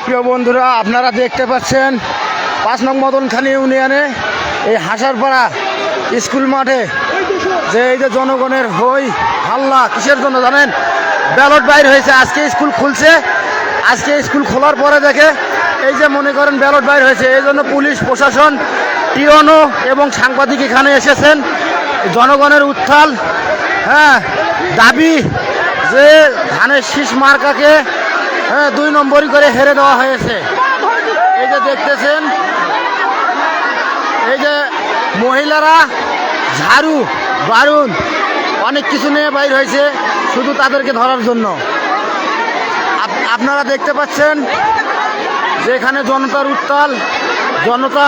প্রিয় বন্ধুরা, আপনারা দেখতে পাচ্ছেন 5 নং মদনখালী ইউনিয়নে এই হাসারপাড়া স্কুল মাঠে যে এই যে জনগণের হই হাল্লা কিসের জন্য জানেন? ব্যালট বাইর হয়েছে। আজকে স্কুল খুলছে। আজকে স্কুল খোলার পরে দেখে এই যে মনে করেন ব্যালট বাইর হয়েছে, এই জন্য পুলিশ প্রশাসন, টিওনো এবং সাংবাদিক এখানে এসেছেন। জনগণের উত্থাল দাবি যে ধানের শীষ মার্কাকে 2 নম্বরই করে হেরে দেওয়া হয়েছে। এই যে দেখতেছেন, এই যে মহিলারা ঝাড়ু বারুণ অনেক কিছু নিয়ে বাইর হয়েছে শুধু তাদেরকে ধরার জন্য। আপনারা দেখতে পাচ্ছেন যে এখানে জনতার উত্তাল, জনতা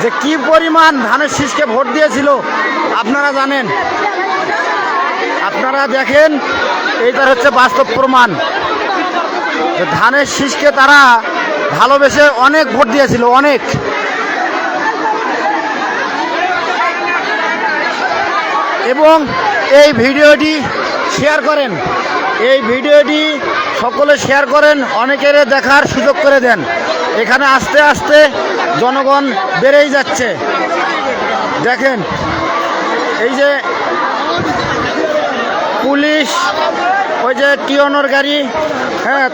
যে কি পরিমাণ ধানের শীষকে ভোট দিয়েছিল আপনারা জানেন। আপনারা দেখেন, এইটার হচ্ছে বাস্তব প্রমাণ। ধানের শীষকে তারা ভালোবেসে অনেক ভোট দিয়েছিল, অনেক। এবং এই ভিডিওটি শেয়ার করেন, এই ভিডিওটি সকলে শেয়ার করেন, অনেকের দেখার সুযোগ করে দেন। এখানে আস্তে আস্তে জনগণ বেড়েই যাচ্ছে। দেখেন এই যে পুলিশ, ওই যে টিওনোর গাড়ি,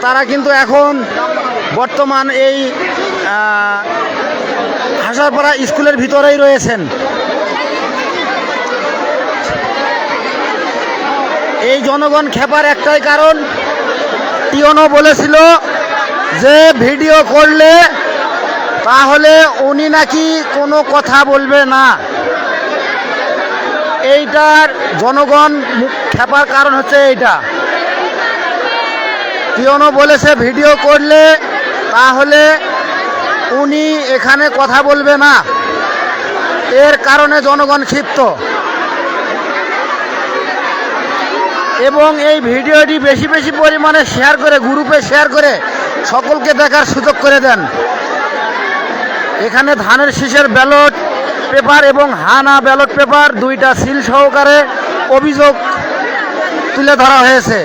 তারা কিন্তু এখন বর্তমান এই হাসারপাড়া স্কুলের ভিতরেই রয়েছেন। এই জনগণ খেপার একটাই কারণ, টিওনো বলেছিল যে ভিডিও করলে তাহলে উনি নাকি কোনো কথা বলবে না। এইটার জনগণ মুখ খেপার কারণ হচ্ছে এইটা। টিওনো বলেছে ভিডিও করলে তাহলে উনি এখানে কথা বলবে না, এর কারণে জনগণ ক্ষিপ্ত। এবং এই ভিডিওটি বেশি বেশি পরিমাণে শেয়ার করে, গ্রুপে শেয়ার করে সকলকে দেখার সুযোগ করে দেন। এখানে ধানের শীষের ব্যালট পেপার এবং হানা ব্যালট পেপার 2টা সিল সহকারে অভিযোগ তুলে ধরা হয়েছে।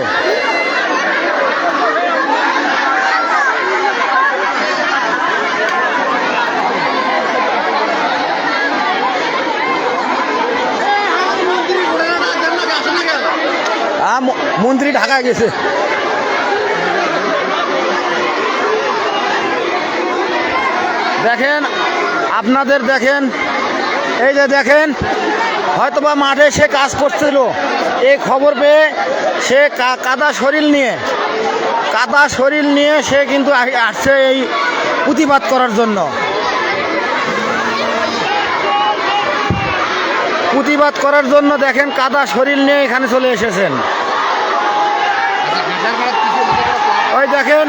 মন্ত্রী ঢাকায় গেছে। দেখেন, আপনাদের দেখেন, এই যে দেখেন, হয়তোবা মাঠে সে কাজ করছিল, এই খবর পেয়ে সে কাদা শরীর নিয়ে সে কিন্তু আসছে এই প্রতিবাদ করার জন্য। প্রতিবাদ করার জন্য দেখেন কাদা শরীর নিয়ে এখানে চলে এসেছেন। ওই দেখেন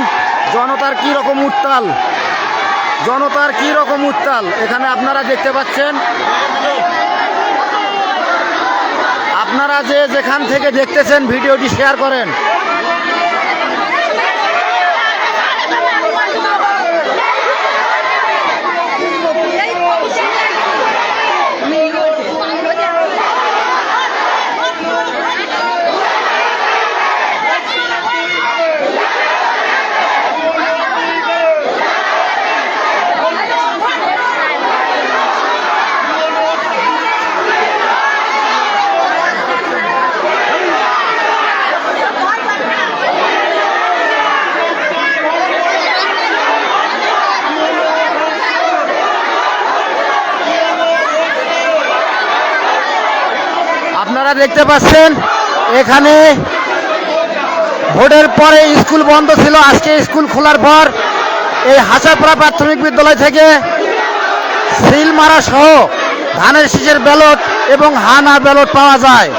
জনতার কি রকম উত্তাল, জনতার কি রকম উত্তাল এখানে আপনারা দেখতে পাচ্ছেন। আপনারা যে যেখান থেকে দেখতেছেন ভিডিওটি শেয়ার করেন। আপনারা দেখতে পাচ্ছেন এখানে ভোটের পরে স্কুল বন্ধ ছিল। আজকে স্কুল খোলার পর এই হাসারপাড়া প্রাথমিক বিদ্যালয় থেকে সিল মারা সহ ধানের শীষের ব্যালট এবং হানা ব্যালট পাওয়া যায়।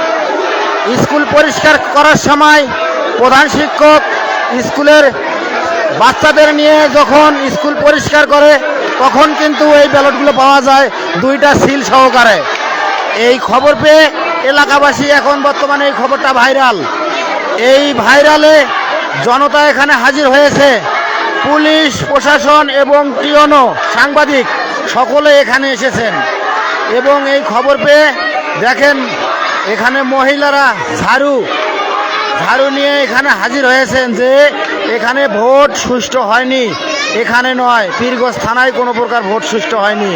স্কুল পরিষ্কার করার সময় প্রধান শিক্ষক স্কুলের বাচ্চাদের নিয়ে যখন স্কুল পরিষ্কার করে তখন কিন্তু এই ব্যালটগুলো পাওয়া যায় 2টা সিল সহকারে। এই খবর পেয়ে এলাকাবাসী এখন বর্তমানে এই খবরটা ভাইরাল। এই ভাইরালে জনতা এখানে হাজির হয়েছে। পুলিশ প্রশাসন এবং টিওনো সাংবাদিক সকলে এখানে এসেছেন। এবং এই খবর পেয়ে দেখেন এখানে মহিলারা ঝাড়ু নিয়ে এখানে হাজির হয়েছেন যে এখানে ভোট সুষ্ঠু হয়নি, এখানে নয়, পীরগঞ্জ থানায় কোনো প্রকার ভোট সুষ্ঠু হয়নি।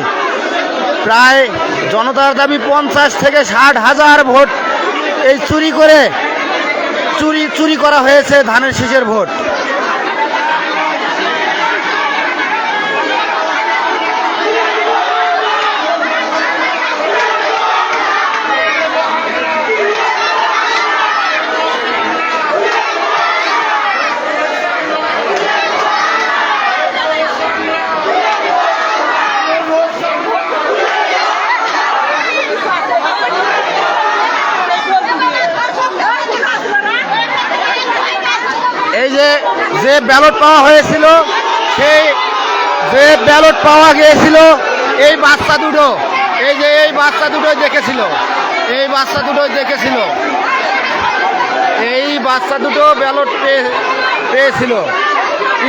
প্রায় জনতার দাবি 50 থেকে 60 হাজার ভোট এই চুরি করা হয়েছে ধানের শীষের ভোট। এই যে ব্যালট পাওয়া হয়েছিল, সেই যে ব্যালট পাওয়া গিয়েছিল, এই বাচ্চা দুটো দেখেছিল, এই বাচ্চা দুটো ব্যালট পেয়েছিল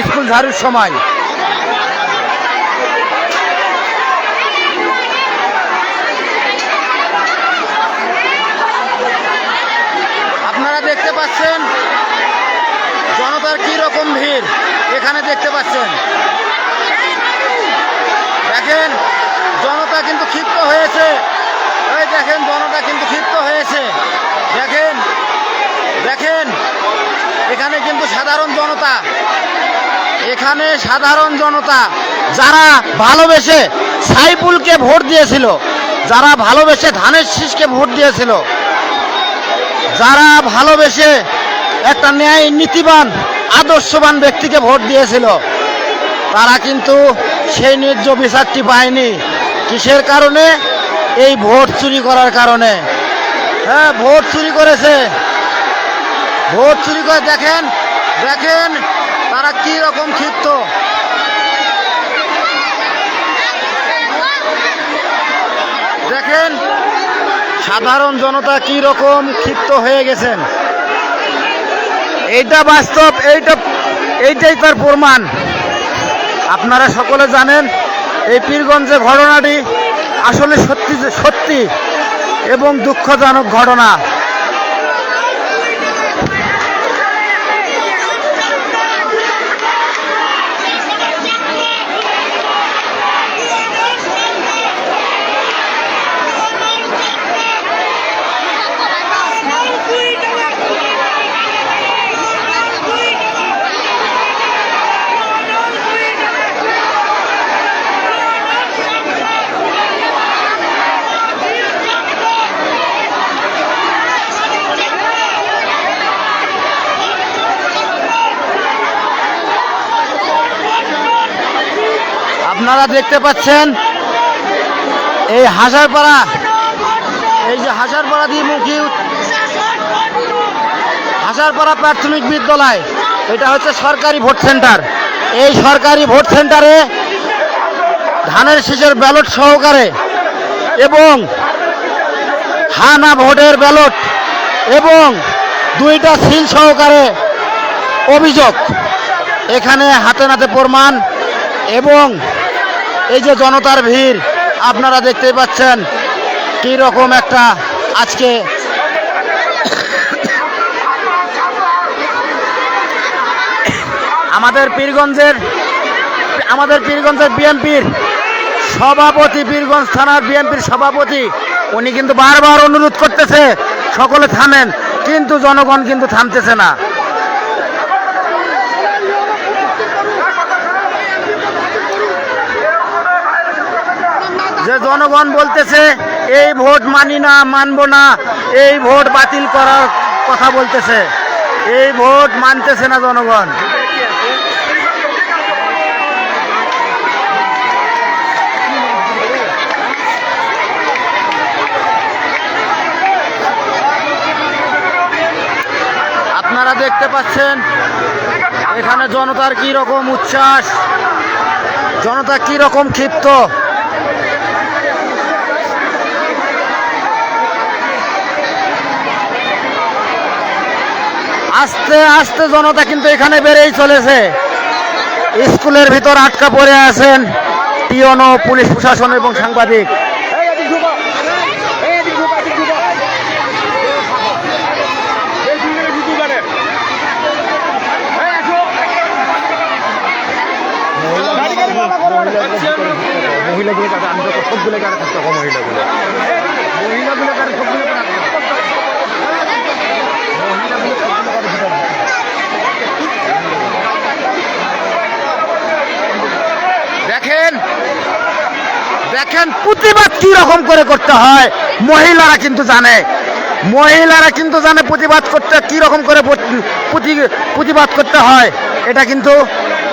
স্কুল ঝাড়ুর সময়। আপনারা দেখতে পাচ্ছেন জনতার কি রকম ভিড় এখানে দেখতে পাচ্ছেন। দেখেন জনতা কিন্তু ক্ষিপ্ত হয়েছে, এই দেখেন জনতা কিন্তু ক্ষিপ্ত হয়েছে। দেখেন এখানে কিন্তু সাধারণ জনতা, যারা ভালোবেসে সাইফুলকে ভোট দিয়েছিল, যারা ভালোবেসে ধানের শীষকে ভোট দিয়েছিল, যারা ভালোবেসে একটা ন্যায় নীতিবান আদর্শবান ব্যক্তিকে ভোট দিয়েছিল, তারা কিন্তু সেই ন্যায্য বিচারটি পায়নি। কিসের কারণে? এই ভোট চুরি করার কারণে। হ্যাঁ, ভোট চুরি করে দেখেন তারা কি রকম ক্ষিপ্ত। দেখেন সাধারণ জনতা কি রকম ক্ষিপ্ত হয়ে গেছেন। এইটা বাস্তব, এইটাই তার প্রমাণ। আপনারা সকলে জানেন এই পীরগঞ্জে ঘটনাটি আসলে সত্যি এবং দুঃখজনক ঘটনা। আপনারা দেখতে পাচ্ছেন এই হাজারপাড়া দ্বিমুখী হাজারপাড়া প্রাথমিক বিদ্যালয়, এটা হচ্ছে সরকারি ভোট সেন্টার। এই সরকারি ভোট সেন্টারে ধানের শীষের ব্যালট সহকারে এবং হানা ভোটের ব্যালট এবং 2টা সিল সহকারে অভিযোগ এখানে হাতে নাতে প্রমাণ। এবং এই যে জনতার ভিড় আপনারা দেখতেই পাচ্ছেন কি রকম একটা আজকে আমাদের পীরগঞ্জের বিএনপির সভাপতি, পীরগঞ্জ থানার বিএনপির সভাপতি, উনি কিন্তু বারবার অনুরোধ করতেছে সকলে থামেন, কিন্তু জনগণ কিন্তু থামতেছে না। যে জনগণ বলতেছে এই ভোট মানি না, মানবো না, এই ভোট বাতিল করার কথা বলতেছে, এই ভোট মানতেছে না জনগণ। আপনারা দেখতে পাচ্ছেন এখানে জনতার কি রকম উচ্ছ্বাস, জনতা কি রকম ক্ষিপ্ত। আস্তে আস্তে জনতা কিন্তু এখানে বেড়েই চলেছে। স্কুলের ভিতর আটকা পড়ে আছেন পিয়ন, পুলিশ প্রশাসন এবং সাংবাদিক। মহিলাগুলো কাছে আমি তো সবগুলো কারে থাকতে হবে মহিলাগুলো কারে সবগুলো দেখেন দেখেন প্রতিবাদ কি রকম করে করতে হয় মহিলারা কিন্তু জানে প্রতিবাদ করতে কি রকম করে প্রতিবাদ করতে হয় এটা কিন্তু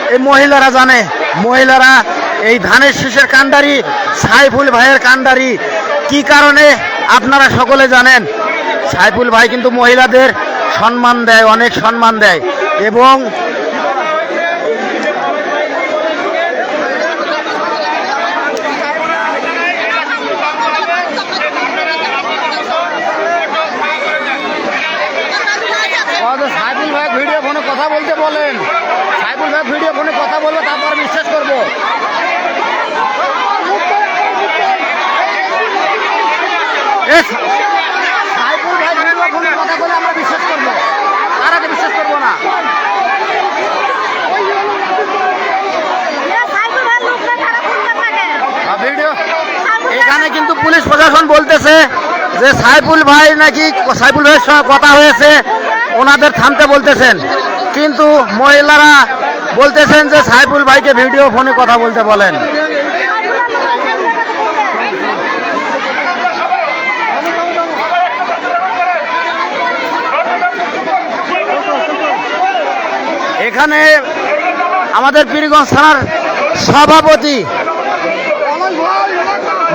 এই মহিলারা জানে মহিলারা এই ধানের শীষের কাণ্ডারি সাইফুল ভাইয়ের কাণ্ডারি কি কারণে আপনারা সকলে জানেন সাইফুল ভাই কিন্তু মহিলাদের সম্মান দেয় অনেক সম্মান দেয় এবং সাইফুল ভাই ভিডিও ফোনে কথা বলতে বলেন সাইফুল ভাই ভিডিও ফোনে কথা বলবো তারপর বিশ্বাস করবো সাইফুল ভাই ভিডিও ফোনে কথা বলে আমরা বিশ্বাস করবো তার আগে বিশ্বাস করবো না ভিডিও এখানে কিন্তু পুলিশ প্রশাসন বলতেছে যে সাইফুল ভাই নাকি সাইফুল ভাইয়ের সঙ্গে কথা হয়েছে ওনাদের থামতে বলতেছেন কিন্তু মহিলারা বলতেছেন যে সাইফুল ভাইকে ভিডিও ফোনে কথা বলতে বলেন এখানে আমাদের পীরগঞ্জ থানার সভাপতি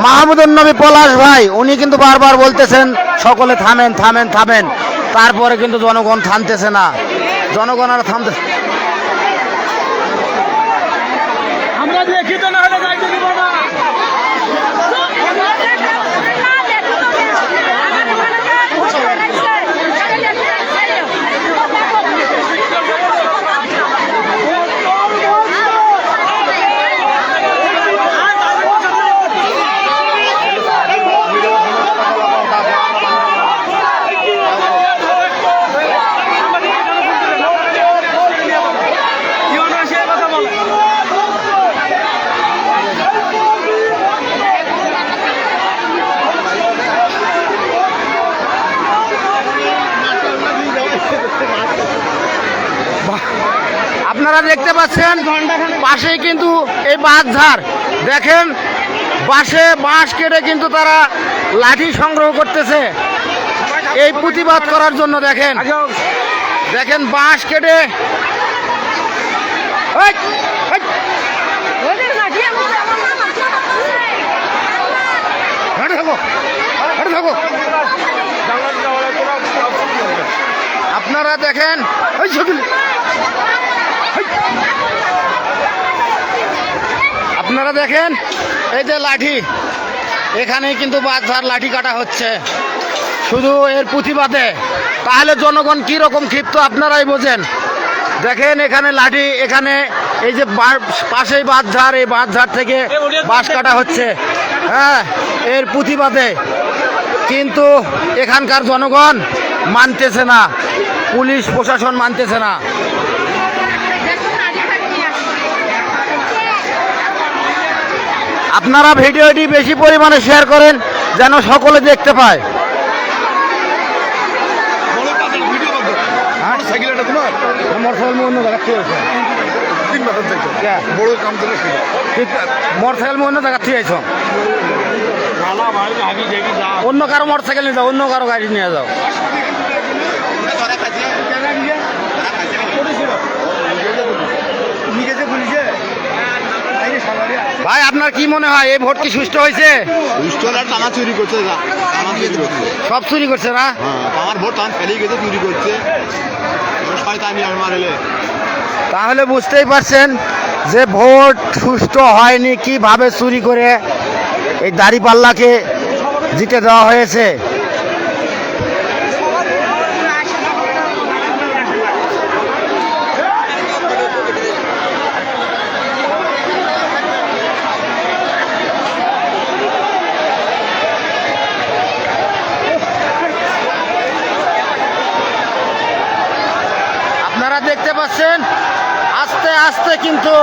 মাহমুদুর নবী পলাশ ভাই উনি কিন্তু বারবার বলতেছেন সকলে থামেন থামেন থামেন তারপরে কিন্তু জনগণ থামতেছে না জনগণ আর থামতে আমরা দেখিত না হলে যাইতে দিব না আপনারা দেখতে পাচ্ছেন পাশেই কিন্তু এই বাঁশঝাড় দেখেন বাঁশ কেটে কিন্তু তারা লাঠি সংগ্রহ করতেছে এই প্রতিবাদ করার জন্য দেখেন দেখেন বাঁশ কেটে আপনারা দেখেন আপনারা দেখেন এই যে লাঠি এখানে কিন্তু বাঁশঝাড় লাঠি কাটা হচ্ছে শুধু এর প্রতিবাদে তাহলে জনগণ কি রকম ক্ষিপ্ত আপনারাই বোঝেন দেখেন এখানে লাঠি এখানে এই যে পাশেই বাঁশঝাড় এই বাঁশঝাড় থেকে বাঁশ কাটা হচ্ছে হ্যাঁ এর প্রতিবাদে কিন্তু এখানকার জনগণ মানতেছে না পুলিশ প্রশাসন মানতেছে না আপনারা ভিডিওটি বেশি পরিমাণে শেয়ার করেন যেন সকলে দেখতে পায় অন্য কারো মোটরসাইকেল নিয়ে যাও অন্য কারো গাড়ি নিয়ে যাও ভাই আপনার কি মনে হয় এই ভোট কি সুষ্ঠু হয়েছে টানা চুরি করছে সব চুরি করছে না আমার ভোট টান ফেলে গেছে চুরি করছে তাহলে বুঝতেই পারছেন যে ভোট সুষ্ঠু হয়নি কিভাবে চুরি করে এই দাঁড়িপাল্লাকে জিতে দেওয়া হয়েছে আপনারা দেখতে পাচ্ছেন আস্তে আস্তে কিন্তু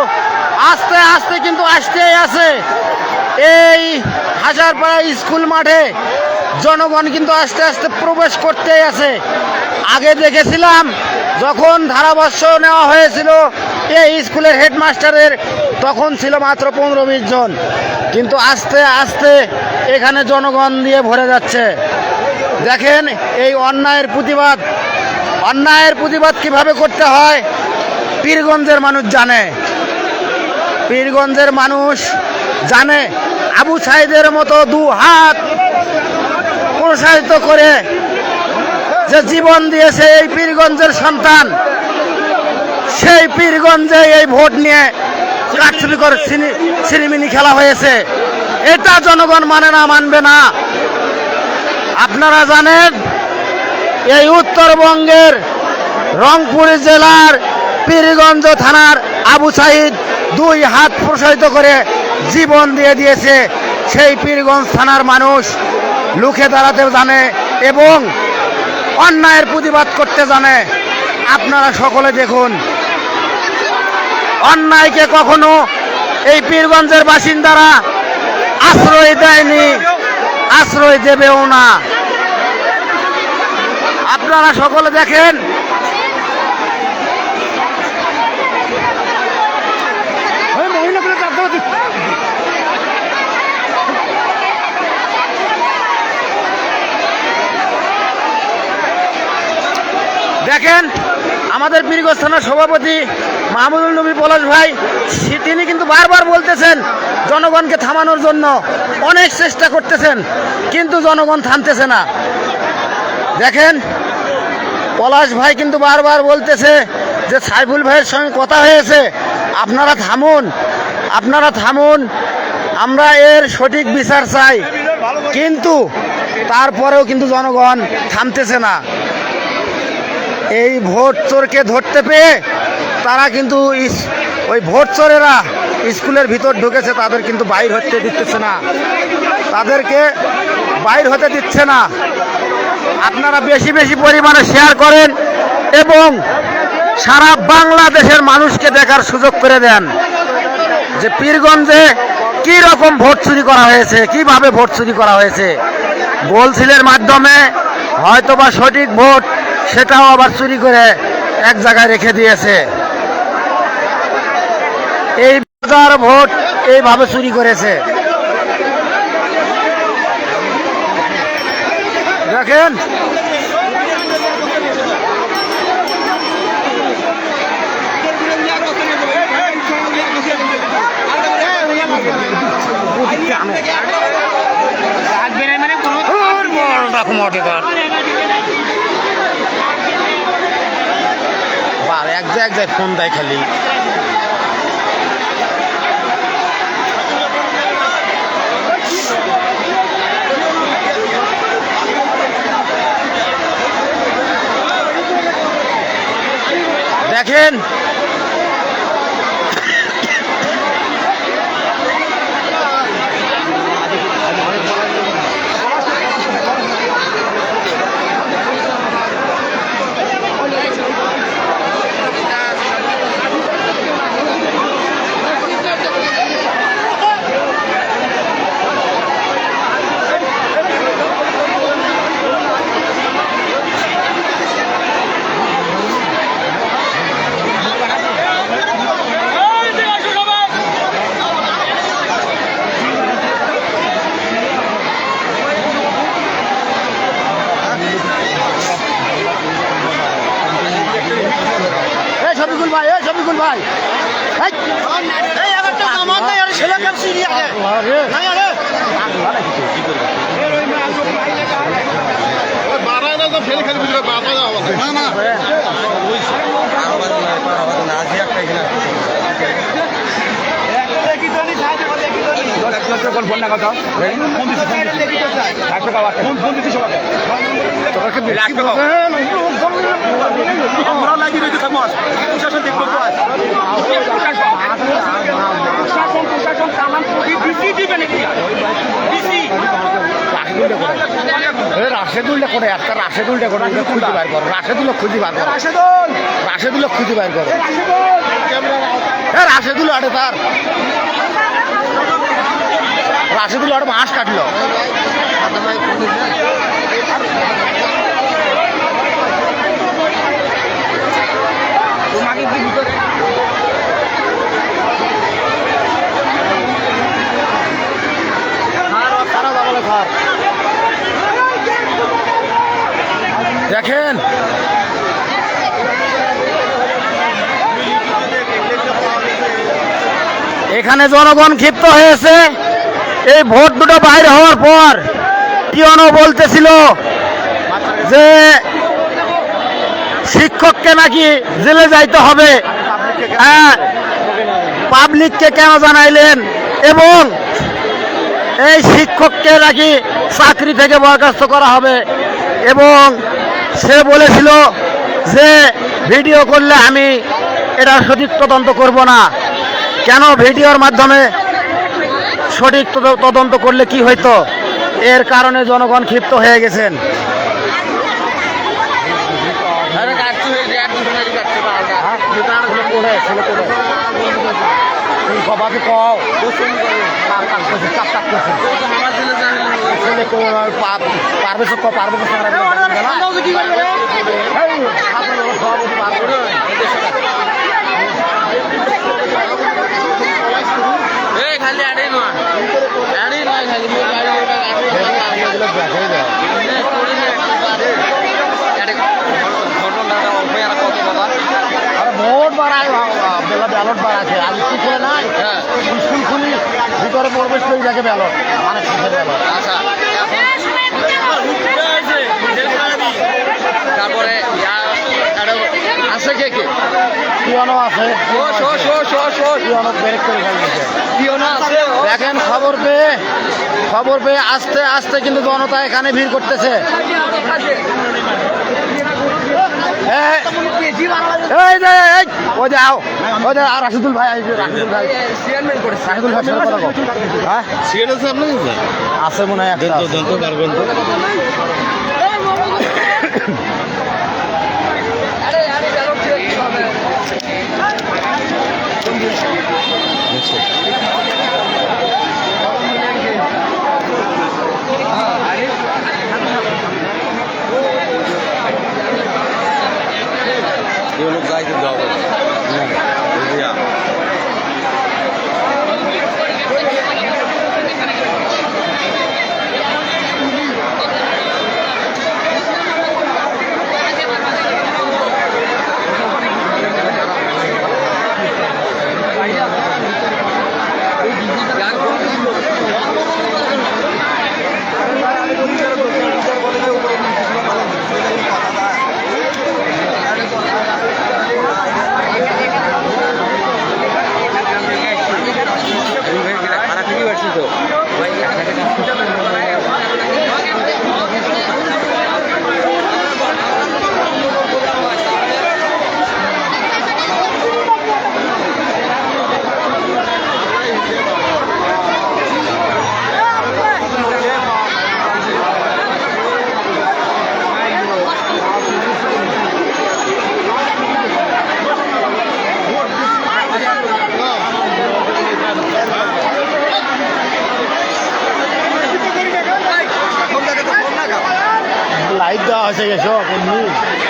আস্তে আস্তে কিন্তু আসতেই আছে এই হাজারপাড়া স্কুল মাঠে জনগণ কিন্তু আস্তে আস্তে প্রবেশ করতেই আছে। আগে দেখেছিলাম যখন ধারাভাষ্য নেওয়া হয়েছিল এই স্কুলের হেডমাস্টারের, তখন ছিল মাত্র 15-20 জন, কিন্তু আস্তে আস্তে এখানে জনগণ দিয়ে ভরে যাচ্ছে। দেখেন এই অন্যায়ের প্রতিবাদ কিভাবে করতে হয় পীরগঞ্জের মানুষ জানে। পীরগঞ্জের মানুষ জানে আবু সাইদের মতো 2 হাত প্রসারিত করে যে জীবন দিয়েছে এই পীরগঞ্জের সন্তান, সেই পীরগঞ্জে এই ভোট নিয়ে কারচুপি করে ছিনিমিনি খেলা হয়েছে। এটা জনগণ মানে না, মানবে না। আপনারা জানেন এই উত্তরবঙ্গের রংপুর জেলার পীরগঞ্জ থানার আবু সাইদ 2 হাত প্রসারিত করে জীবন দিয়ে দিয়েছে। সেই পীরগঞ্জ থানার মানুষ লুকে দাঁড়াতে জানে এবং অন্যায়ের প্রতিবাদ করতে জানে। আপনারা সকলে দেখুন, অন্যায়কে কখনো এই পীরগঞ্জের বাসিন্দারা আশ্রয় দেয়নি, আশ্রয় দেবেও না। আপনারা সকলে দেখেন দেখেন আমাদের পীরগঞ্জ থানার সভাপতি মাহমুদুল নবী পলাশ ভাই, তিনি কিন্তু বারবার বলতেছেন জনগণকে থামানোর জন্য, অনেক চেষ্টা করতেছেন, কিন্তু জনগণ থামতেছে না। দেখেন পলাশ ভাই কিন্তু বারবার বলতেছে যে সাইফুল ভাইয়ের সঙ্গে কথা হয়েছে, আপনারা থামুন, আপনারা থামুন, আমরা এর সঠিক বিচার চাই। কিন্তু তারপরেও কিন্তু জনগণ থামতেছে না। এই ভোট চোরকে ধরতে পেয়ে তারা কিন্তু ওই ভোট চোরেরা স্কুলের ভিতর ঢুকেছে, তাদের কিন্তু বাইর হতে দিচ্ছে না, তাদেরকে বাইর হতে দিচ্ছে না। আপনারা বেশি বেশি পরিমাণে শেয়ার করেন এবং সারা বাংলাদেশের মানুষকে দেখার সুযোগ করে দেন যে পীরগঞ্জে কি রকম ভোট চুরি করা হয়েছে, কিভাবে ভোট চুরি করা হয়েছে। গোলসিলের মাধ্যমে হয়তোবা সঠিক ভোট সেটাও আবার চুরি করে এক জায়গায় রেখে দিয়েছে। এই বাজার ভোট এইভাবে চুরি করেছে। দেখেন এক জায়গায় ফোন দেয় খালি। দেখেন শফিকুল ভাই, এই শফিকুল ভাই, এই একটা আমার না আর ছেলে কেন সিরিয়াস না আরে ওই বাড়ায় না তো ফেল খেলে বুঝবে বাবা যাও না না ওই আওয়াজ না আওয়াজ না আজি একটা এখানে একটা কি জানি সাহায্য করে কি জানি 10 লাখ টাকা ফোন না কথা ফোন দিছি লাখ টাকা ফোন দিছি সবাইকে তোকে লাখ টাকা আমরা লাগি রইতে থাকবো প্রশাসন দেখবো প্রশাসন সামান ডিসি দিবে নাকি ডিসি রাশেদুল্লাহ করে একটা রাশেদুল্লাহ করে খুঁজে বার করো, রাশেদুল্লাহ খুঁজে বার করো, রাশেদুল খুঁজে বার করো। রাশেদুল আড়ে তার রাশেদুল আড়ে মাস কাটলো দেখেন এখানে জনগণ ক্ষিপ্ত হয়েছে এই ভোট দুটো বাইরে হওয়ার পর পিয়নও বলতেছিল যে শিক্ষককে নাকি জেলে যাইতে হবে, হ্যাঁ পাবলিককে কেন জানাইলেন, এবং এই শিক্ষককে নাকি চাকরি থেকে বরখাস্ত করা হবে, এবং সে বলেছিল যে ভিডিও করলে আমি এটা সঠিক তদন্ত করব না। কেন ভিডিওর মাধ্যমে সঠিক তদন্ত করলে কি হইতো? এর কারণে জনগণ ক্ষিপ্ত হয়ে গেছেন। ভোট বাড়ায় ব্যালট বাড়াচ্ছে, আর স্কুল খুলে নাই, স্কুল খুলি ভিতরে প্রবেশ করে যাকে ব্যালট মানে তারপরে আছে কে কে পিয়নও আছে, পিয়নও ব্রেক করে ফেলছে। দেখেন খবর পেয়ে আস্তে আস্তে কিন্তু জনতা এখানে ভিড় করতেছে। আর রাশিদুল ভাই আছে মনে হয় লাইট দেওয়া হয়েছে গেছো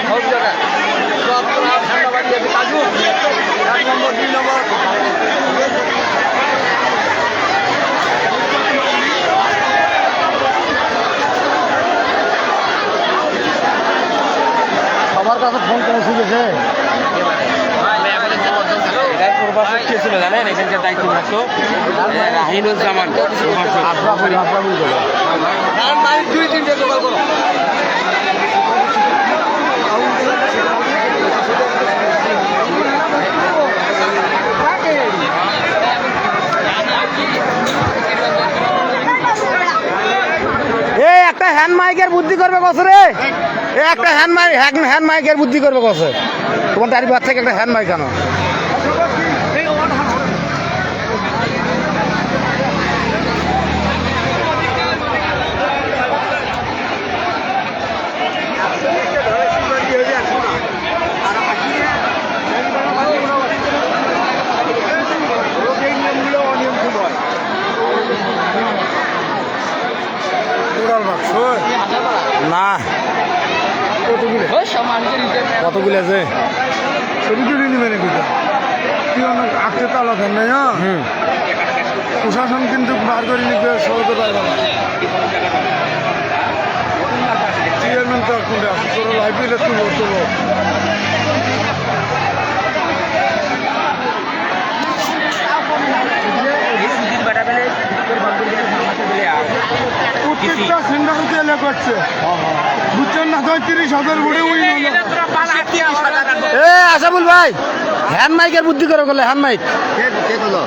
সব জায়গায় সব ঠান্ডা বাড়ি আছে কাজু 1 নম্বর 2 নম্বর সবার কাছে ফোন পৌঁছে গেছে। ছিল জানেন এখানকার দায়িত্ব থাকতো রাহিনুজ্জামান দুই তিনটে জোগাড় করো। একটা হ্যান্ড মাইকের বুদ্ধি করবে কস রে, একটা হ্যান্ড মাইকের বুদ্ধি করবে কস। তোমার দাঁড়িয়ে বাদ থেকে একটা হ্যান্ড মাইক আনো। না কতগুলো ওই সব মানুষের হিসেবে কতগুলো আছে ছবি তুলে নেবেন এগুলো কি অনেক আঁকতে তালা দেন না হ্যাঁ হুম প্রশাসন কিন্তু বার করে নিতে সহজে পারবে না চেয়ারম্যান তো এখন আছে তোর লাইব্রেরিতে তুলো তুলো প্রত্যেকটা সেন্টারকে এলে করছে বুঝছেন না 30,000 ভরে উই এ আসামুল ভাই হ্যান্ড মাইকের বুদ্ধি করে বললে হ্যান্ড মাইক কে হলো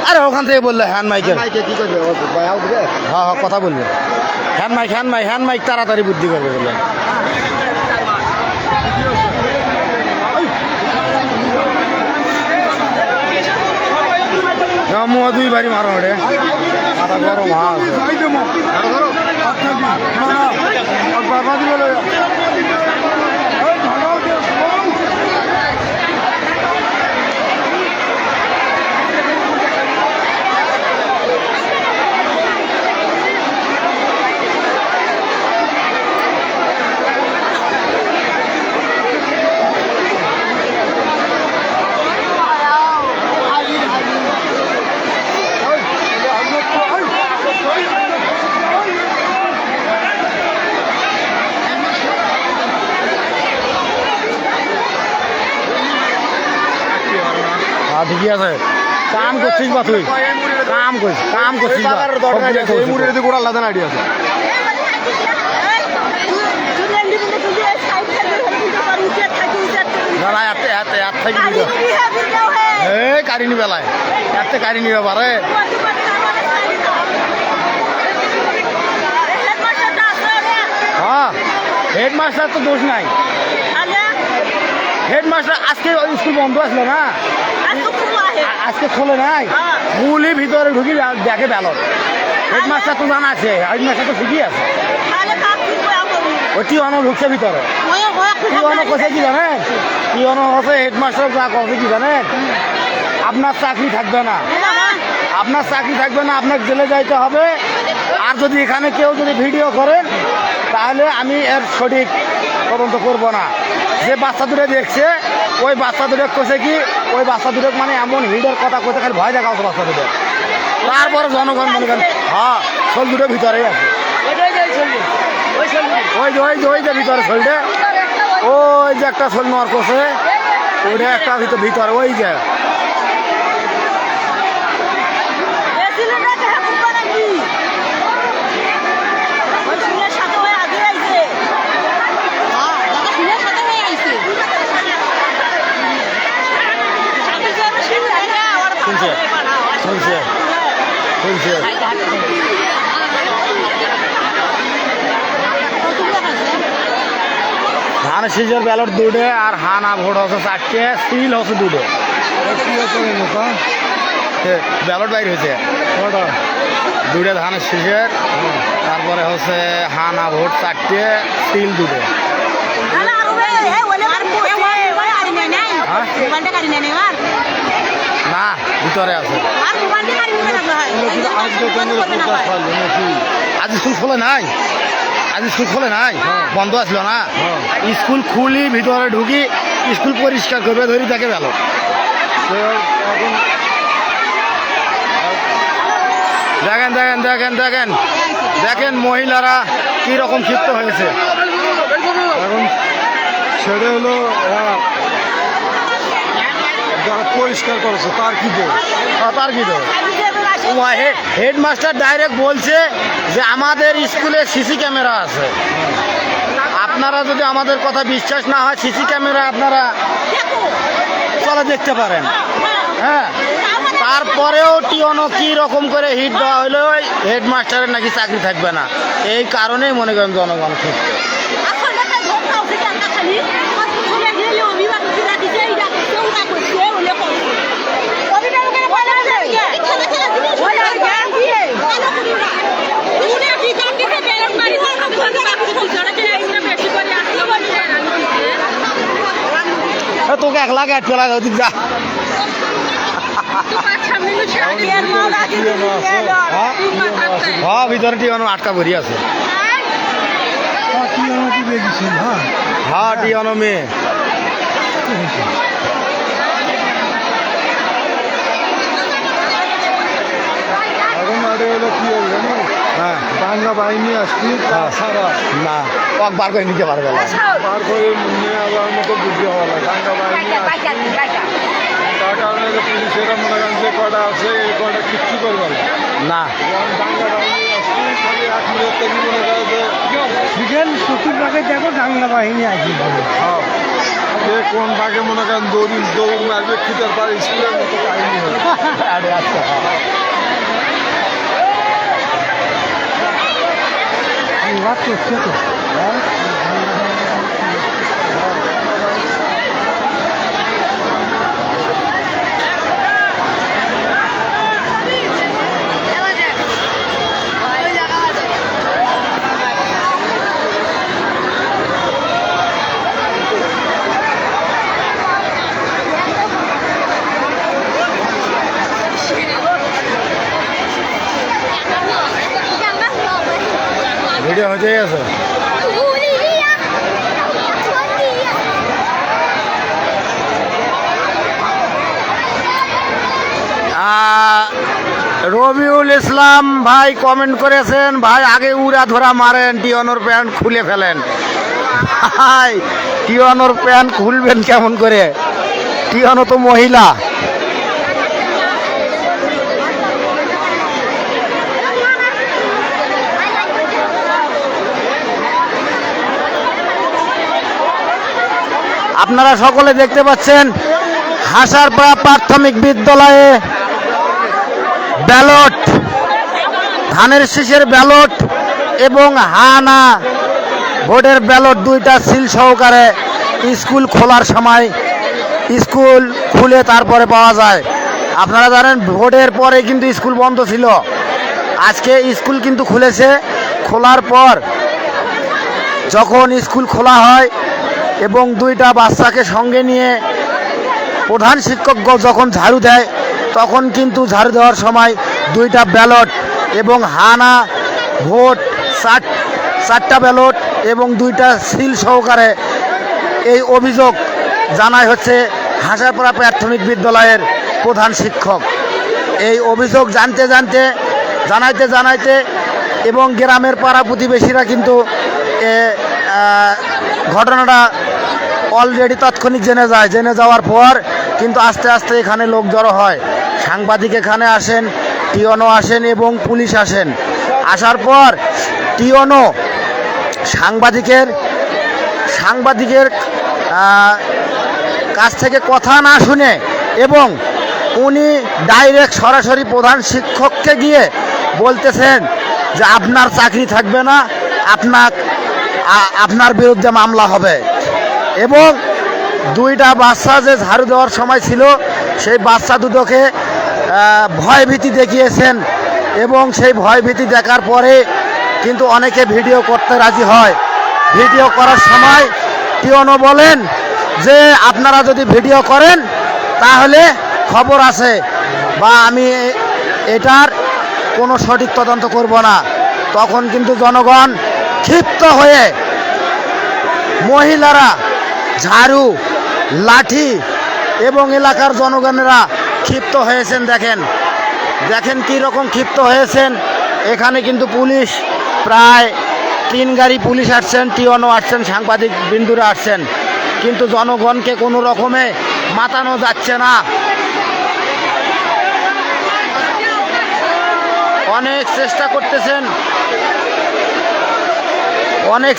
আরে ওখান থেকে বললে হ্যান্ড মাইকের মাইকে কি করবে বায়াও দিবে হ্যাঁ হ্যাঁ কথা বলবে হ্যান্ড মাইক তাড়াতাড়ি বুদ্ধি করবে বললে মুয়া দুই বাড়ি মারো রে মাথা গরম হাত যাই দেবো বাবা দিবে ঠিকই আছে কাম করছিস বা তুই কাম করছিস বা এই মুড়িতে গোড়া লাদান আইডিয়া আছে কারিনি বেলায় এতে কারিনি ব্যাপারে হ্যাঁ হেডমাস্টার তো দোষ নাই হেডমাস্টার আজকে স্কুল বন্ধ আসলো না আজকে খোলে নাই মূলই ভিতরে ঢুকি দেখে ব্যালট হেডমাস্টার তো জানা আছে হেডমাস্টার তো ঠিকই আছে ওটি অন ঢুকছে ভিতরে কি অন কোথায় কি জানেন কি অন হচ্ছে হেডমাস্টার যা কথা কি জানেন আপনার চাকরি থাকবে না আপনার জেলে যাইতে হবে আর যদি এখানে কেউ যদি ভিডিও করেন তাহলে আমি এর সঠিক তদন্ত করব না যে বাচ্চা দুটো দেখছে ওই বাচ্চা দুটো কোসে কি ওই বাচ্চা দুটো মানে এমন হিডের কথা কোথায় খালি ভয় দেখা হচ্ছে বাচ্চা দুটো তারপরে জনগণ মনে করেন হ্যাঁ শোল দুটো ভিতরেই আছে ওই যে ভিতরে শোলটা ওই যে একটা শোল নোয়ার কোসে ওইটা একটা ভিতরে ওই যে শুনছে ধান সিজের ব্যালট দুটো আর হানা ভোট হচ্ছে 4টে সিল হচ্ছে দুটো ব্যালট বাইর হয়েছে দুটো ধানের সিজের তারপরে হচ্ছে হানা ভোট 4টে সিল দুটো না ভিতরে আছে আজ স্কুল খোলে নাই বন্ধ আসলো না স্কুল খুলি ভিতরে ঢুকি স্কুল পরিষ্কার করবে ধরি তাকে ভালো দেখেন মহিলারা কি রকম ক্ষিপ্ত হয়েছে এখন ছেড়ে হলো যারা পরিষ্কার করেছে তার কি দোষ হেডমাস্টার ডাইরেক্ট বলছে যে আমাদের স্কুলে সিসি ক্যামেরা আছে আপনারা যদি আমাদের কথা বিশ্বাস না হয় সিসি ক্যামেরা আপনারা চলে দেখতে পারেন হ্যাঁ তারপরেও টিওনো কি রকম করে হিট দেওয়া হলো হেডমাস্টারের নাকি চাকরি থাকবে না এই কারণেই মনে করেন জনগণ ক্ষিপ্ত তোকে 1 লাখ 8 লাখ যা হ্যাঁ ভিতরে টিওনো আটকা ভরি আছে টিয়ানো কি বেরিয়েছেন? হ্যাঁ হ্যাঁ টিয়ানো মেয়ে। এখন আরে হলো কি হলো জানো? হ্যাঁ বাংলা বাহিনী আসছি সারা না কক বার করে নিতে পারবে না। বার করে নিয়ে আবার মতো বুদ্ধি হওয়া লাগে। বাংলা বাহিনী আসছি তার কারণে যে পুলিশেরা মনে করেন যে কটা আছে এই কটা কিচ্ছু করবে না। না বাংলা বাহিনী আসছি খালি 1 মিনিট থেকে মনে করে যে বিকেল চতুর্ভাগে দেখো বাংলা বাহিনী আসি হ্যাঁ যে কোন ভাগে মনে করেন দৌড় মারবে খিদের পার স্কুলের মতো কাহিনী হয়। আরে আচ্ছা রাত করছে তো ভিডিও হয়ে গেছে। রবিউল ইসলাম ভাই কমেন্ট করেছেন, ভাই আগে উড়া ধরা মারেন, টিয়ানোর প্যান্ট খুলে ফেলেন। ভাই টিয়ানোর প্যান্ট খুলবেন কেমন করে? টিয়ানো তো মহিলা। আপনারা সকলে দেখতে পাচ্ছেন হাসারপাড়া প্রাথমিক বিদ্যালয়ে ব্যালট, ধানের শীষের ব্যালট এবং হানা ভোটের ব্যালট দুইটা সিল সহকারে স্কুল খোলার সময় স্কুল খুলে তারপরে পাওয়া যায়। আপনারা জানেন ভোটের পরে কিন্তু স্কুল বন্ধ ছিল, আজকে স্কুল কিন্তু খুলেছে। খোলার পর যখন স্কুল খোলা হয় এবং দুইটা বাচ্চাকে সঙ্গে নিয়ে প্রধান শিক্ষক যখন ঝাড়ু দেয়, তখন কিন্তু ঝাড়ু দেওয়ার সময় দুইটা ব্যালট এবং হানা ভোট চারটা ব্যালট এবং দুইটা সিল সহকারে এই অভিযোগ জানায় হচ্ছে হাসারপাড়া প্রাথমিক বিদ্যালয়ের প্রধান শিক্ষক। এই অভিযোগ জানাইতে এবং গ্রামের পাড়া প্রতিবেশীরা কিন্তু ঘটনাটা অলরেডি তাৎক্ষণিক জেনে যাওয়ার পর কিন্তু আস্তে আস্তে এখানে লোক জড়ো হয়। সাংবাদিক এখানে আসেন, টিওনো আসেন এবং পুলিশ আসেন। আসার পর টিওনো সাংবাদিকের কাছ থেকে কথা না শুনে এবং উনি ডাইরেক্ট সরাসরি প্রধান শিক্ষককে গিয়ে বলতেছেন যে আপনার চাকরি থাকবে না, আপনার বিরুদ্ধে মামলা হবে। এবং দুইটা বাচ্চা যে ঝাড়ু দেওয়ার সময় ছিল সেই বাচ্চা দুটোকে ভয়ভীতি দেখিয়েছেন এবং সেই ভয়ভীতি দেখার পরে কিন্তু অনেকে ভিডিও করতে রাজি হয়। ভিডিও করার সময় টিওনো বলেন যে আপনারা যদি ভিডিও করেন তাহলে খবর আছে বা আমি এটার কোনো সঠিক তদন্ত করব না। তখন কিন্তু জনগণ ক্ষিপ্ত হয়ে মহিলারা ঝাড়ু, লাঠি এবং এলাকার জনগণেরা ক্ষিপ্ত হয়েছেন। দেখেন কি রকম ক্ষিপ্ত হয়েছেন। এখানে কিন্তু পুলিশ প্রায় 3 গাড়ি পুলিশ আসছেন, টিওনো আসছেন, সাংবাদিক বিন্দুরা আসছেন, কিন্তু জনগণকে কোনো রকমে মাতানো যাচ্ছে না। অনেক চেষ্টা করতেছেন, অনেক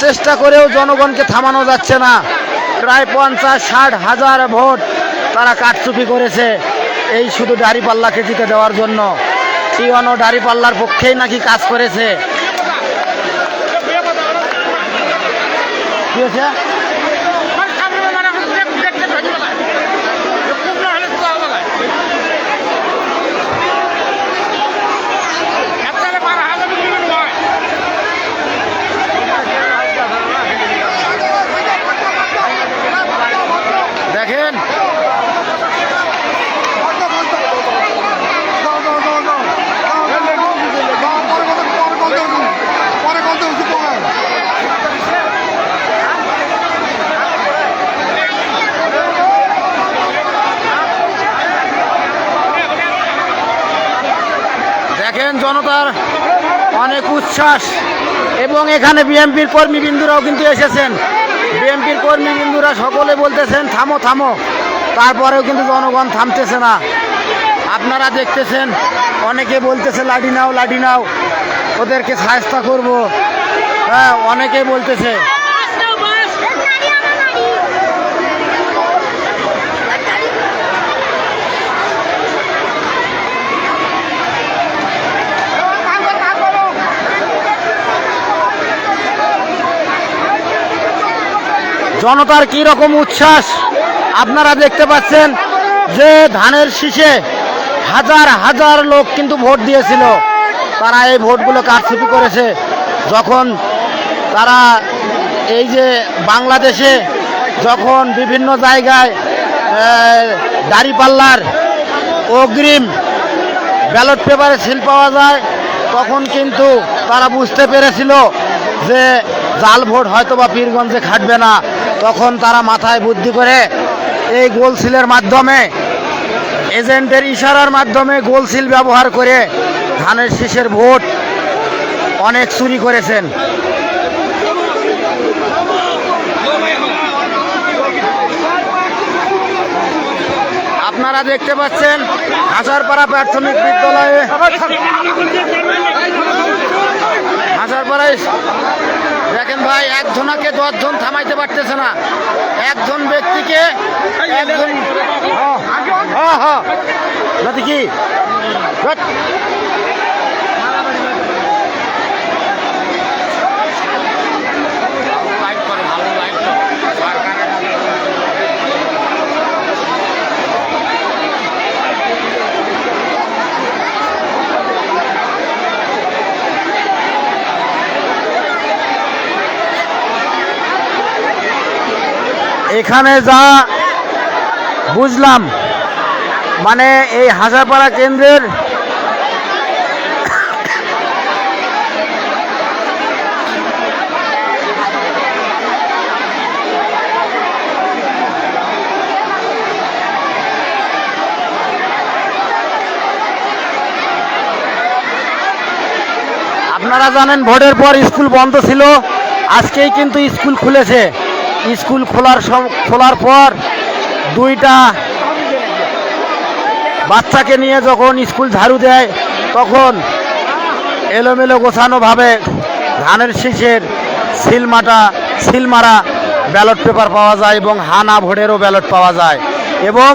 চেষ্টা করেও জনগণকে থামানো যাচ্ছে না। প্রায় 50-60 হাজার ভোট তারা কারচুপি করেছে এই শুধু দাঁড়িপাল্লাকে জিতে দেওয়ার জন্য। টিওনো দাঁড়িপাল্লার পক্ষেই নাকি কাজ করেছে। কি হয়েছে? দেখেন পরে দেখেন জনতার অনেক উচ্ছ্বাস এবং এখানে বিএনপির কর্মীবৃন্দুরাও কিন্তু এসেছেন। বিএনপির কর্মীবৃন্দুরা সকলে বলতেছেন থামো থামো, তারপরেও কিন্তু জনগণ থামতেছে না। আপনারা দেখতেছেন অনেকে বলতেছে লাঠি নাও লাঠি নাও, ওদেরকে সাহায্য করব। হ্যাঁ, অনেকে বলতেছে। জনতার কি রকম উচ্ছ্বাস আপনারা দেখতে পাচ্ছেন যে ধানের শীষে হাজার হাজার লোক কিন্তু ভোট দিয়েছিল। তারা এই ভোটগুলো কারচুপি করেছে। যখন তারা এই যে বাংলাদেশে যখন বিভিন্ন জায়গায় দাঁড়িপাল্লার অগ্রিম ব্যালট পেপারে সিল পাওয়া যায়, তখন কিন্তু তারা বুঝতে পেরেছিল যে জাল ভোট হয়তো বা পীরগঞ্জে খাটবে না। তখন তারা মাথায় বুদ্ধি করে এই গোল সিলের মাধ্যমে, এজেন্টের ইশারার মাধ্যমে গোল সিল ব্যবহার করে ধানের শীষের ভোট অনেক চুরি করেছেন। আপনারা দেখতে পাচ্ছেন হাজারপাড়া প্রাথমিক বিদ্যালয়ে, হাজারপাড়ায় দেখেন ভাই, একজনাকে 10 জন থামাইতে পারতেছে না। একজন ব্যক্তিকে একজন নাতি কি এখানে যা বুঝলাম, মানে এই হাজারপাড়া কেন্দ্রের আপনারা জানেন ভোটের পর স্কুল বন্ধ ছিল, আজকেই কিন্তু স্কুল খুলেছে। স্কুল খোলার পর দুইটা বাচ্চাকে নিয়ে যখন স্কুল ঝাড়ু দেয়, তখন এলোমেলো গোছানোভাবে ধানের শীষের সিলমারা ব্যালট পেপার পাওয়া যায় এবং হানা ভোটেরও ব্যালট পাওয়া যায় এবং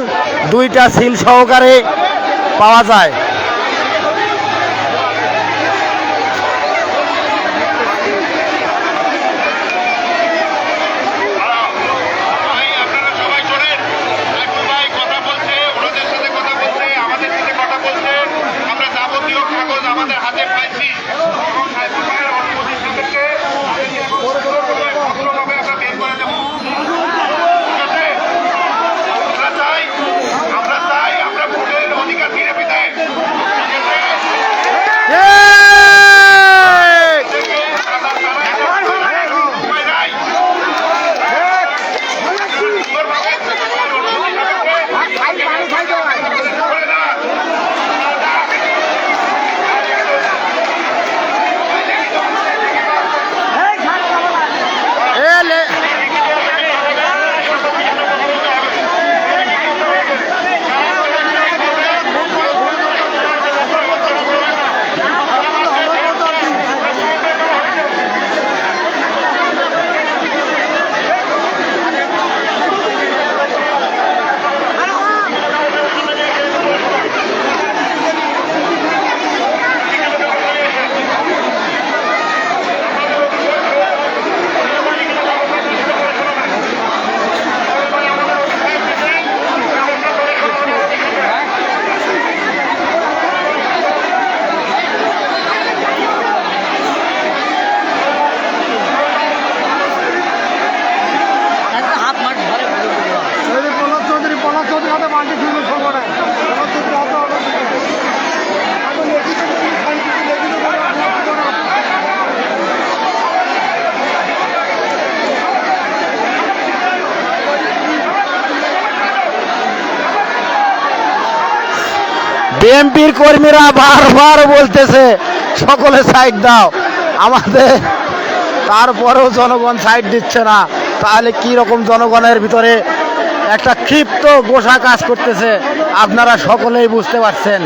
দুইটা সিল সহকারে পাওয়া যায়। বিএনপির কর্মীরা বারবার বলতেছে সকলে সাইড দাও আমাদের, তারপরেও জনগণ সাইড দিচ্ছে না। তাহলে কি রকম জনগণের ভিতরে একটা ক্ষিপ্ত গোসা কাজ করতেছে আপনারা সকলেই বুঝতে পারছেন।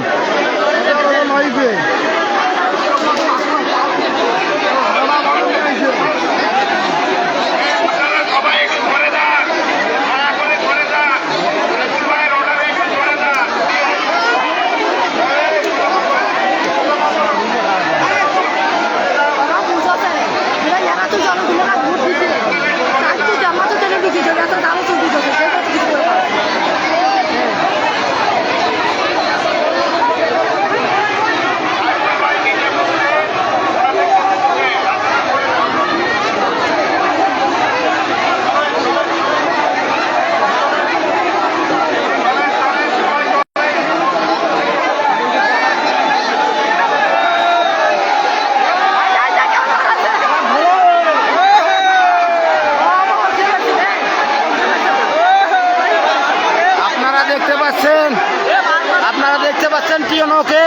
আপনারা দেখতে পাচ্ছেন টিওনোকে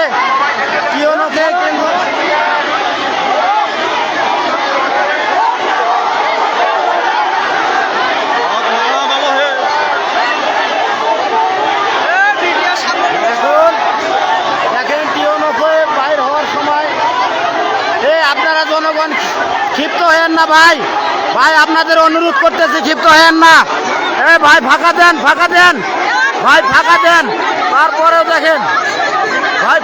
দেখেন টিওনোকে বাইর হওয়ার সময় আপনারা জনগণ ক্ষিপ্ত হেন না ভাই, আপনাদের অনুরোধ করতেছি ক্ষিপ্ত হেন না। ভাই ফাঁকা দেন ভাই ফাঁকা দেন, তারপরেও দেখেন ভাই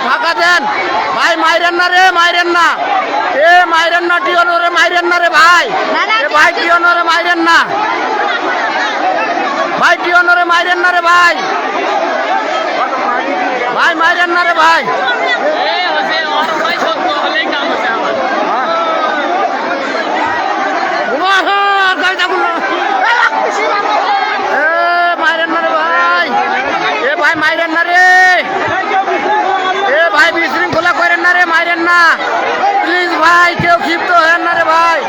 ফাঁকা দেন ভাই মাইরেন না রে, মাইরেন না টিওনোরে মাইরেন না রে ভাই টিওনোরে মাইরেন না টিওনোরে মাইরেন না রে ভাই মাইরেন না রে ভাই। মাইরেন না রে ভাই, বিশৃঙ্খলা করেন না রে, মাইরেন না প্লিজ ভাই, কেউ ক্ষিপ্ত হেন না রে ভাই।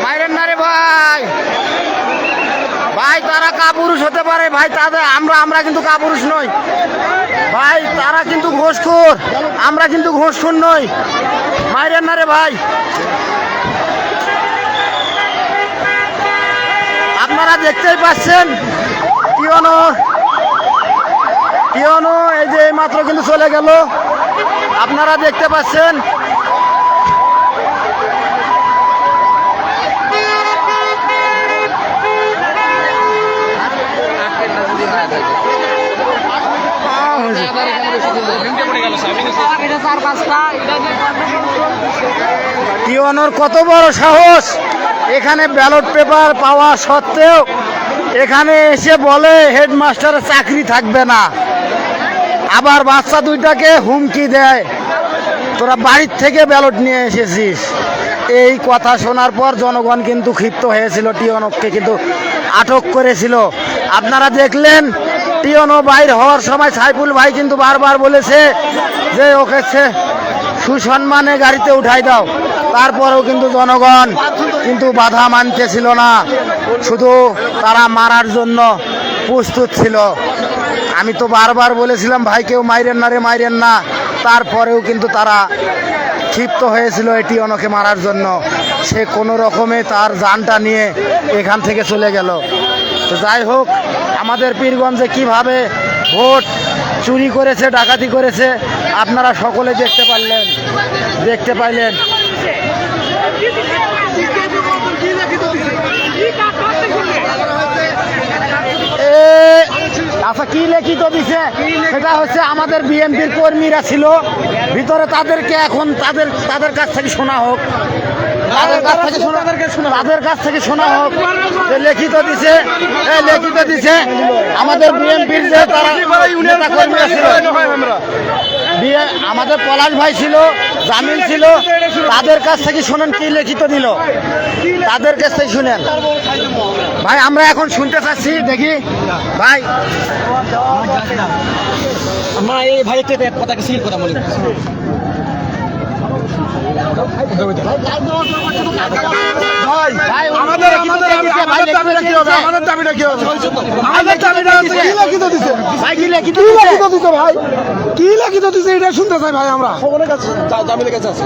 মাইরেন না রে ভাই তারা কাপুরুষ হতে পারে ভাই, তাদের আমরা কিন্তু কাপুরুষ নই ভাই, তারা কিন্তু ঘোষখোর, আমরা কিন্তু ঘোষখোর নই। মাইরেন না রে ভাই। আপনারা দেখতেই পাচ্ছেন টিওনো এই যে মাত্র কিন্তু চলে গেল, আপনারা দেখতে পাচ্ছেন। টিওনোর কত বড় সাহস, এখানে ব্যালট পেপার পাওয়া সত্ত্বেও এখানে এসে বলে হেডমাস্টারের চাকরি থাকবে না, আবার বাচ্চা দুইটাকে হুমকি দেয় তোরা বাড়ির থেকে ব্যালট নিয়ে এসেছিস। এই কথা শোনার পর জনগণ কিন্তু ক্ষিপ্ত হয়েছিল, টিওনোকে কিন্তু আটক করেছিল। আপনারা দেখলেন টিওনো বাইর হওয়ার সময় সাইফুল ভাই কিন্তু বারবার বলেছে যে ওকে সুসম্মানে গাড়িতে উঠাই দাও, তারপরেও কিন্তু জনগণ কিন্তু বাধা মানতেছিল না, শুধু তারা মারার জন্য প্রস্তুত ছিল। আমি তো বারবার বলেছিলাম ভাই কেউ মাইরেন না রে, মাইরেন না, তারপরেও কিন্তু তারা ক্ষিপ্ত হয়েছিল এই টিওনোকে মারার জন্য। সে কোনো রকমে তার জানটা নিয়ে এখান থেকে চলে গেল। তো যাই হোক, আমাদের পীরগঞ্জে কিভাবে ভোট চুরি করেছে, ডাকাতি করেছে, আপনারা সকলে দেখতে পাইলেন। আচ্ছা কি লিখিত দিছে সেটা হচ্ছে আমাদের বিএনপির কর্মীরা ছিল ভিতরে, তাদেরকে এখন তাদের কাছ থেকে শোনা হোক। তাদের কাছ থেকে শোনা, তাদের কাছ থেকে শোনা হোক যে লিখিত দিছে, লিখিত দিছে আমাদের বিএনপির যে তারা নেতা কর্মীরা ছিল, আমাদের পলাশ ভাই ছিল, জামিল ছিল, তাদের কাছ থেকে শুনেন কি লিখিত দিল, তাদের কাছ থেকে শুনেন ভাই। আমরা এখন শুনতে চাচ্ছি, দেখি ভাই। আমরা এই ভাই একটা কথাকে সিল করা মনে ভাই আমাদের দাবিটা কি হবে? আমাদের দাবিটা কি হবে? আমাদের দাবিটা হচ্ছে কি লিখিত দিছে? ভাই কি লিখিত কি লিখিত দিছে ভাই? কি লিখিত দিছে এটা শুনতে চাই ভাই আমরা। খবরের কাছে জামিলের কাছে আছে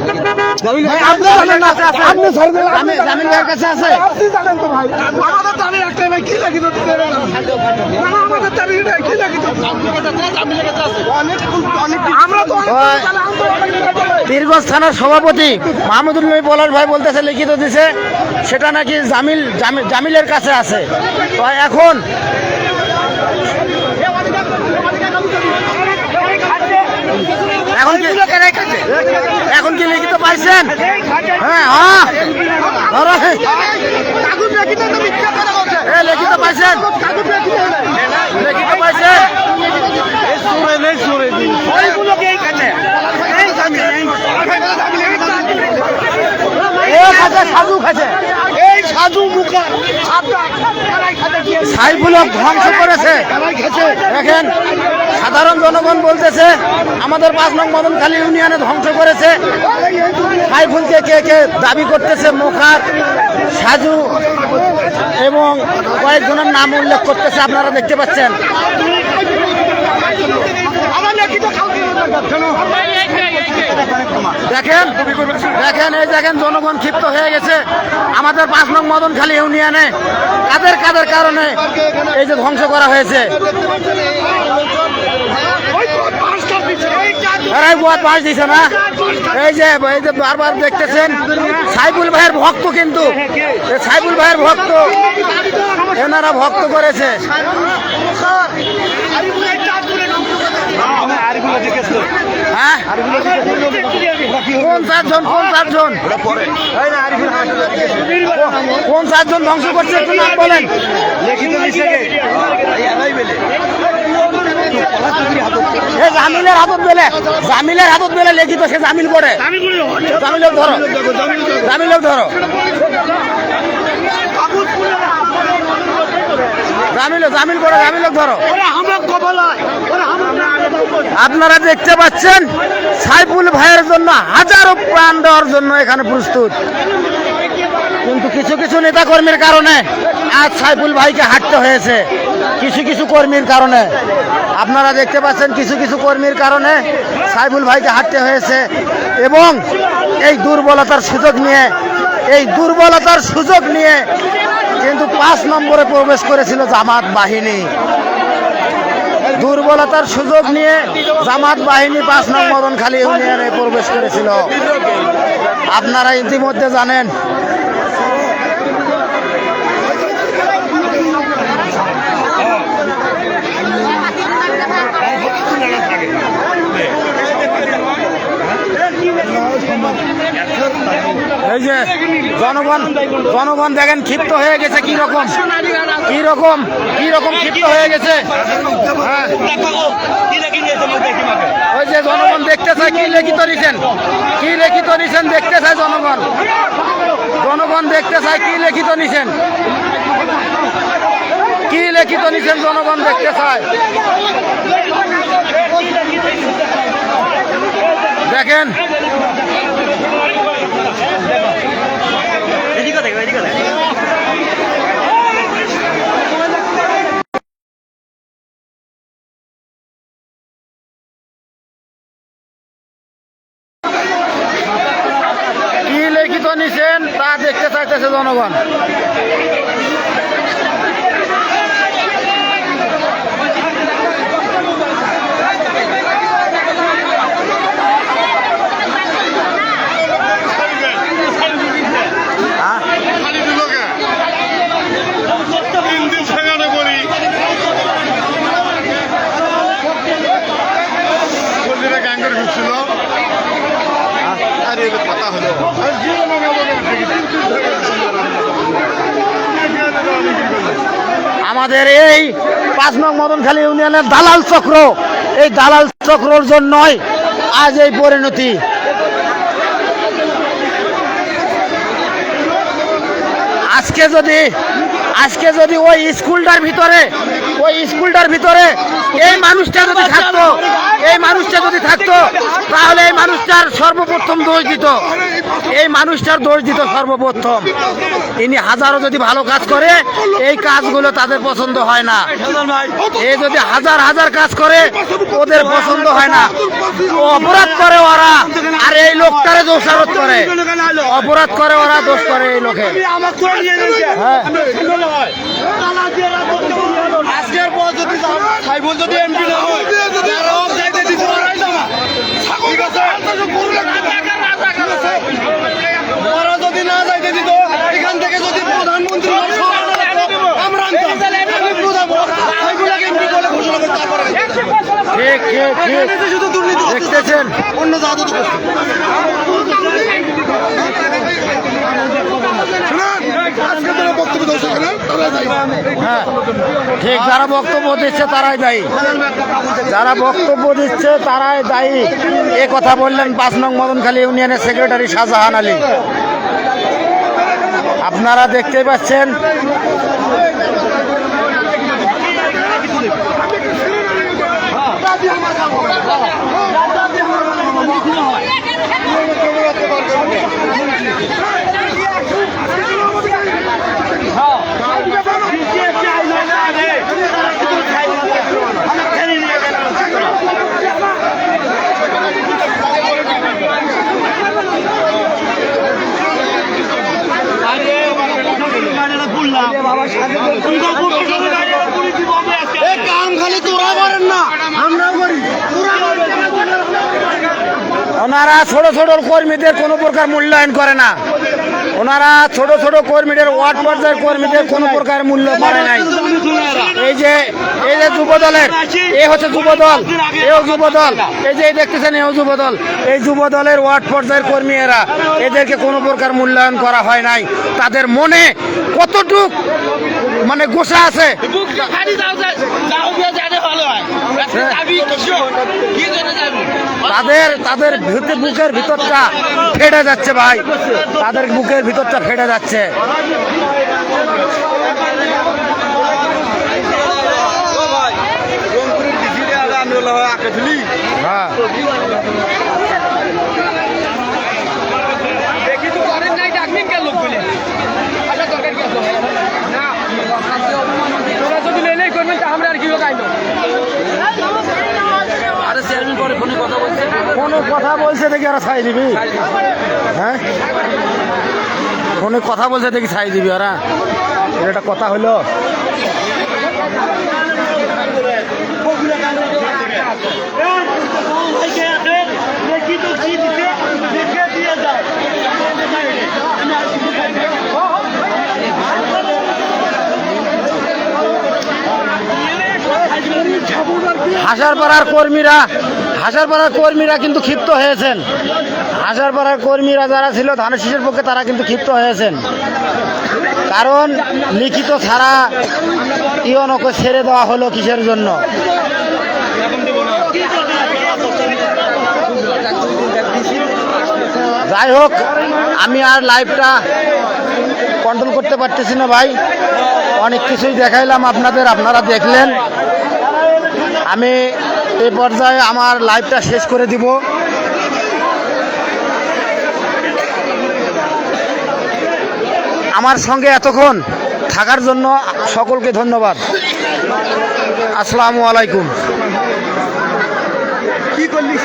ভাই আপনি জানেন না? আপনি ছাড়বেন, জামিল ভাইয়ের কাছে আছে। আপনি জানেন তো ভাই। আমাদের দাবি একটাই ভাই, কি লিখিত দিছে? আমাদের দাবিটা কি লিখিত? আমরা তো বীরগঞ্জ থানার সভাপতি মাহমুদুল নবী পলাশ ভাই বলতেছে লিখিত দিছে, সেটা নাকি জামিলের কাছে আছে। তো এখন এখন কি লিখিত পাইছেন? হ্যাঁ লিখিত পাইছেন, লিখিত পাইছেন। সাধু খাচ্ছে, এই সাধু মুখা সাইফুলক ধ্বংস করেছে। দেখেন সাধারণ জনগণ বলতেছে আমাদের 5 নং মদনখালী ইউনিয়নে ধ্বংস করেছে। সাইফুলকে কে কে দাবি করতেছে মোখার, সাজু এবং কয়েকজনের নাম উল্লেখ করতেছে, আপনারা দেখতে পাচ্ছেন। দেখেন দেখেন এই দেখেন জনগণ ক্ষিপ্ত হয়ে গেছে। আমাদের 5 নং মদনখালী ইউনিয়নে কাদের কাদের কারণে এই যে ধ্বংস করা হয়েছে। পাঁচ দিছে না, এই যে বারবার দেখতেছেন সাইফুল ভাইয়ের ভক্ত, কিন্তু সাইফুল ভাইয়ের ভক্ত এনারা ভক্ত করেছে। হ্যাঁ কোন 4 জন কোন 4 জন ধ্বংস করছে একটু নাম বলেন। জামিলের হাতত বেলে লিখিত, সে জামিল করে। জামিলক ধরো, জামিলক ধরো, জামিল করে, জামিলক ধরো। আপনারা দেখতে পাচ্ছেন সাইফুল ভাইয়ের জন্য হাজারো প্রাণ দেওয়ার জন্য এখানে প্রস্তুত, কিন্তু কিছু কিছু নেতা কর্মীর কারণে আজ সাইফুল ভাইকে হাঁটতে হয়েছে। কিছু কিছু কর্মীর কারণে আপনারা দেখতে পাচ্ছেন, কিছু কিছু কর্মীর কারণে সাইফুল ভাইকে হাঁটতে হয়েছে। এবং এই দুর্বলতার সুযোগ নিয়ে কিন্তু 5 নম্বরে প্রবেশ করেছিল জামাত বাহিনী। দুর্বলতার সুযোগ নিয়ে জামাত বাহিনী 5 নং মদনখালী ইউনিয়নে প্রবেশ করেছিল, আপনারা ইতিমধ্যে জানেন। এই যে জনগণ দেখেন ক্ষিপ্ত হয়ে গেছে, কি রকম ক্ষিপ্ত হয়ে গেছে। ওই যে জনগণ দেখতে চায় কি লিখিত দিচ্ছেন, দেখতে চায় জনগণ দেখতে চায় কি লিখিত নিছেন, জনগণ দেখতে চায়। দেখেন কি লিখিত নিছেন তা দেখতে চাইতেছে জনগণ। আমাদের এই 5 নং মদনখালী ইউনিয়নের দালাল চক্র, এই দালাল চক্রর জন্যই আজ এই পরিণতি। আজকে যদি ওই স্কুলটার ভিতরে এই মানুষটা যদি থাকতো তাহলে এই মানুষটার সর্বপ্রথম দোষ দিত, সর্বপ্রথম। ইনি হাজারো যদি ভালো কাজ করে, এই কাজগুলো তাদের পছন্দ হয় না। এই যদি হাজার কাজ করে, ওদের পছন্দ হয় না। অপরাধ করে ওরা, আর এই লোকটারে দোষারোপ করে। অপরাধ করে ওরা, দোষ করে এই লোকে। হ্যাঁ, আজকের পর যদি সাইবুল যদি এমপি না হয়, ঠিক আছে, ওরা যদি না যাইতে দিত, এখান থেকে যদি প্রধানমন্ত্রী আমরা শুধু দুর্নীতি দেখতেছেন অন্য জায়গা হ্যাঁ ঠিক, যারা বক্তব্য দিচ্ছে তারাই দায়ী, এ কথা বললেন 5 নং মদনখালী ইউনিয়নের সেক্রেটারি শাহজাহান আলী। আপনারা দেখতেই পাচ্ছেন কাম খালি তোরা করেন না, আমরাও করি। ওনারা ছোট কর্মীদের কোনো প্রকার মূল্যায়ন করে না। ওনারা ছোট কর্মীদের, ওয়ার্ড পর্যায়ের কর্মীদের কোনো প্রকার মূল্য করে নাই। এই যে যুব দলের, এ হচ্ছে যুব দল, এও যুব দল, এই যে দেখতেছেন এও যুব দল, এই যুব দলের ওয়ার্ড পর্যায়ের কর্মী এরা, এদেরকে কোনো প্রকার মূল্যায়ন করা হয় নাই। তাদের মনে কতটুক মানে গোসা আছে, তাদের বুকের ভিতরটা ফেটে যাচ্ছে ভাই, তাদের বুকের ভিতরটা ফেটে যাচ্ছে। হ্যাঁ, কোনো কথা বলছে দেখি ওরা ছাই দিবি। হ্যাঁ, কোনো কথা বলছে দেখি ছাই দিবি ওরা, এটা কথা হলো। হাজারপাড়ার কর্মীরা কিন্তু ক্ষিপ্ত হয়েছেন। হাজারপাড়ার কর্মীরা যারা ছিল ধানের শীষের পক্ষে, তারা কিন্তু ক্ষিপ্ত হয়েছেন। কারণ লিখিত ছাড়া ইওনকে ছেড়ে দেওয়া হলো কিসের জন্য? যাই হোক, আমি আর লাইভটা কন্ট্রোল করতে পারতেছি না ভাই, অনেক কিছুই দেখাইলাম আপনাদের, আপনারা দেখলেন। আমি এই পর্যায়ে আমার লাইভটা শেষ করে দিব। আমার সঙ্গে এতক্ষণ থাকার জন্য সকলকে ধন্যবাদ। আসসালামু আলাইকুম। কি করলি?